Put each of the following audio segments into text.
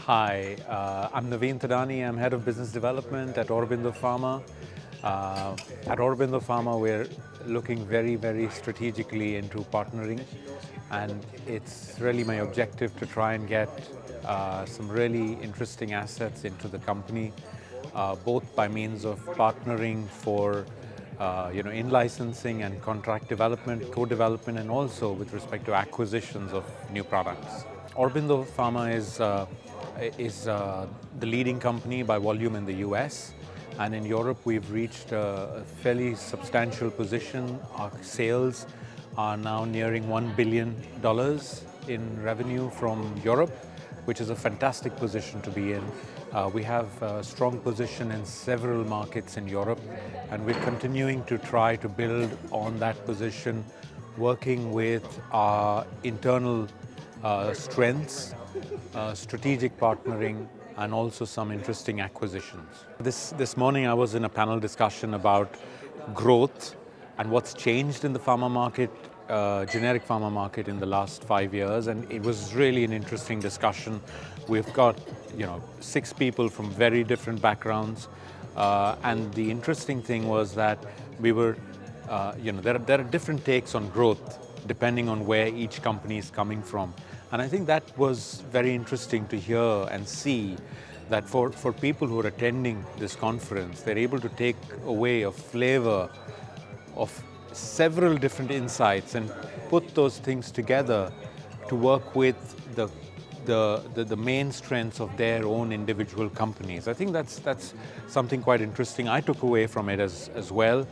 Hi, I'm Navin Thadani. I'm Head of Business Development at Aurobindo Pharma. At Aurobindo Pharma, we're looking very strategically into partnering, and it's really my objective to try and get some really interesting assets into the company, both by means of partnering for in-licensing and contract development, co-development, and also with respect to acquisitions of new products. Aurobindo Pharma is the leading company by volume in the US, and in Europe we've reached a fairly substantial position. Our sales are now nearing $1 billion in revenue from Europe, which is a fantastic position to be in. We have a strong position in several markets in Europe, and we're continuing to try to build on that position, working with our internal strengths, strategic partnering, and also some interesting acquisitions. This morning I was in a panel discussion about growth and what's changed in the pharma market, generic pharma market in the last 5 years, and it was really an interesting discussion. We've got 6 people from very different backgrounds, and the interesting thing was that we were, there are different takes on growth depending on where each company is coming from. And I think that was very interesting to hear and see that for people who are attending this conference, they're able to take away a flavor of several different insights and put those things together to work with the main strengths of their own individual companies. I think that's something quite interesting. I took away from it as well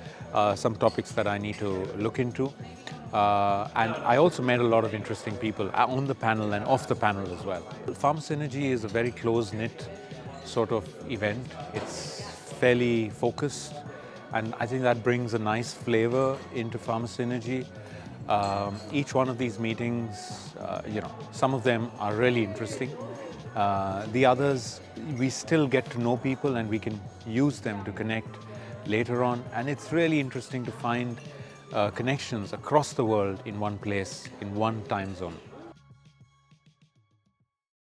some topics that I need to look into. And I also met a lot of interesting people on the panel and off the panel as well. PharmaSynergy is a very close-knit sort of event. It's fairly focused, and I think that brings a nice flavor into PharmaSynergy. Each one of these meetings, some of them are really interesting. The others, we still get to know people and we can use them to connect later on. And it's really interesting to find connections across the world in one place, in one time zone.